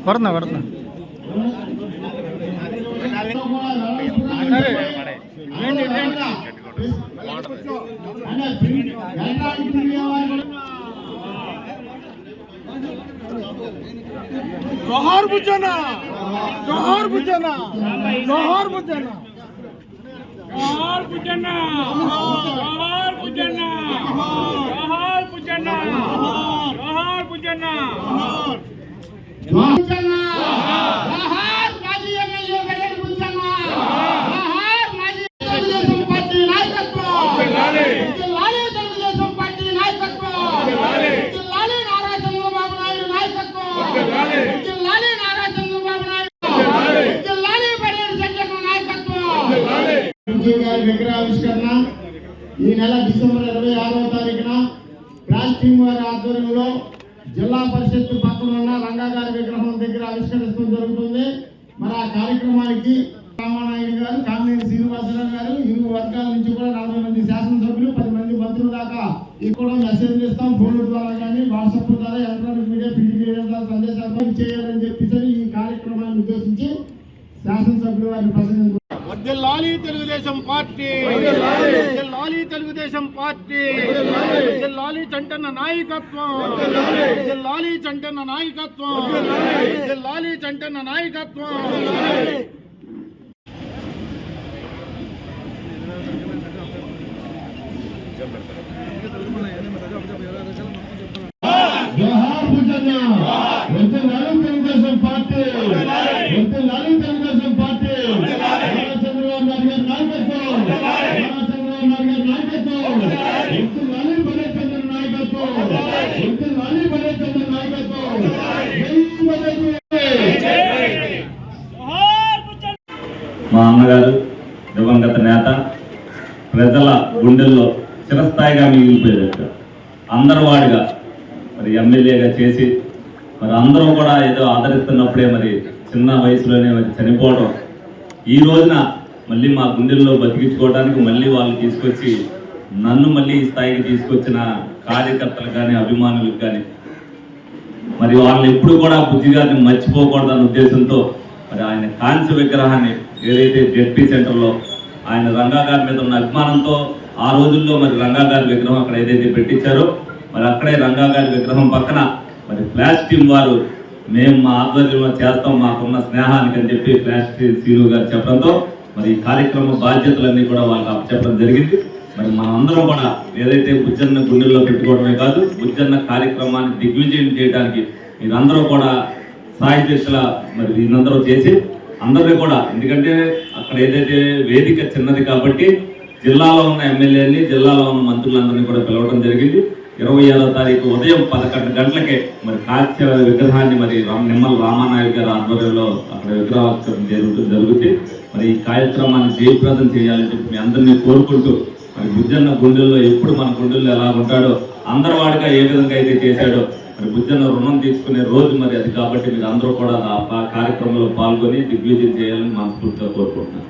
కొడుతున్నా కొడుతున్నా जोहार बुझना जोहार बुझना जोहार बुझना जोहार बुझना जोहार बुझना जोहार बुझना जोहार बुझना बुझना जोहार माजी एमएलए बड़े बुझना जोहार माजी తెలుగుదేశం పార్టీ నాయకత్వం జిల్లాలే తెలుగుదేశం పార్టీ నాయకత్వం జిల్లాలే నారా చంద్రబాబు నాయుడు నాయకత్వం జిల్లాలే నారా చంద్రబాబు నాయుడు జిల్లాలే బడేరు సంజయ్ నాయకత్వం గారి విగ్రహావిష్కరణ ఈ నెల డిసెంబర్ 26వ తారీఖున క్రాష్ టీమ్ వారి ఆధ్వర్యంలో జిల్లా పరిషత్ పక్కన ఉన్న రంగా గారి విగ్రహం దగ్గర ఆవిష్కరిస్తూ జరుగుతుంది. మరి ఆ కార్యక్రమానికి రామానాయుడు గారు, కామినేని శ్రీనివాసరావు గారు, ఇరు వర్గాల నుంచి కూడా 40 మంది శాసనసభ్యులు, 10 మంది మంత్రులు దాకా ఇక్కడ మెసేజ్ ఇస్తాం. ఫోన్ల ద్వారా కానీ వాట్సాప్ ద్వారా ఎలక్ట్రానిక్ మీడియా, ప్రింట్ మీడియా ద్వారా సందేశాలు చేయాలని చెప్పేసి ఈ కార్యక్రమాన్ని ఉద్దేశించి శాసనసభ్యులు వారిని ప్రసంగించారు. వర్ధిల్లాలి తెలుగుదేశం పార్టీ, వర్ధిల్లాలి తెలుగుదేశం పార్టీ, వర్ధిల్లాలి చంటన్న నాయకత్వం, వర్ధిల్లాలి చంటన్న నాయకత్వం, వర్ధిల్లాలి చంటన్న నాయకత్వం. జోహార్ భుజన్న, వర్ధిల్లాలి తెలుగుదేశం పార్టీ, వర్ధిల్లాలి తెలుగుదేశం పార్టీ. చంద్రబాబు నాయుడు గారి నాయకత్వం, చంద్రబాబు నాయుడు గారి నాయకత్వం, వర్ధిల్లాలి బడే చంద్ర నాయకత్వం, వర్ధిల్లాలి బడే చంద్ర నాయకత్వం. మా అమ్మగారు దివంగత నేత, ప్రజల గుండెల్లో చిరస్థాయిగా మిగిలిపోయారు. అందరూ వాడిగా మరి ఎమ్మెల్యేగా చేసి మరి అందరూ కూడా ఏదో ఆదరిస్తున్నప్పుడే మరి చిన్న వయసులోనే మరి చనిపోవడం, ఈ రోజున మళ్ళీ మా గుండెల్లో బతికించుకోవడానికి మళ్ళీ వాళ్ళు తీసుకొచ్చి నన్ను మళ్ళీ ఈ స్థాయికి తీసుకొచ్చిన కార్యకర్తలకు కానీ అభిమానులకు కానీ మరి వాళ్ళు ఎప్పుడు కూడా బుద్ధి గారిని మర్చిపోకూడదన్న ఉద్దేశంతో మరి ఆయన కాంస్య విగ్రహాన్ని ఏదైతే జెడ్పీ సెంటర్లో ఆయన రంగా గారి మీద ఉన్న అభిమానంతో ఆ రోజుల్లో మరి రంగా గారి విగ్రహం అక్కడ ఏదైతే పెట్టించారో మరి అక్కడే రంగా గారి విగ్రహం పక్కన మరి ఫ్లాష్ టీమ్ వారు మేము మా ఆధ్వర్యంలో చేస్తాం మాకున్న స్నేహానికి అని చెప్పి ఫ్లాష్ సీను గారు చెప్పడంతో మరి ఈ కార్యక్రమ బాధ్యతలన్నీ కూడా వాళ్ళకి అప్పచెప్పడం జరిగింది. మరి మనందరం కూడా ఏదైతే బుజ్జన్న గుండెల్లో పెట్టుకోవడమే కాదు, బుజ్జన్న కార్యక్రమాన్ని దిగ్విజయం చేయడానికి మీరందరూ కూడా సాయి దిశల మరి వీళ్ళందరూ చేసి అందరినీ కూడా, ఎందుకంటే అక్కడ ఏదైతే వేదిక చిన్నది కాబట్టి జిల్లాలో ఉన్న ఎమ్మెల్యేని, జిల్లాలో ఉన్న మంత్రులందరినీ కూడా పిలవడం జరిగింది. 26వ తారీఖు ఉదయం 11 గంటలకే మరి కాంస్య విగ్రహాన్ని మరి నిమ్మల రామానాయుడు గారి ఆధ్వర్యంలో అక్కడ విగ్రహావిష్కరణ జరుగుతుంది. మరి ఈ కార్యక్రమాన్ని జయప్రదం చేయాలని చెప్పి మీ అందరినీ కోరుకుంటూ మరి బుజ్జన్న గుండెల్లో ఎప్పుడు మన గుండెల్లో ఎలా ఉంటాడో, అందరి వాడిగా ఏ విధంగా అయితే చేశాడో మరి బుజ్జన్న రుణం తీసుకునే రోజు మరి అది. కాబట్టి మీరు అందరూ కూడా ఆ కార్యక్రమంలో పాల్గొని దిగ్విజయం చేయాలని మనస్ఫూర్తిగా కోరుకుంటున్నాను.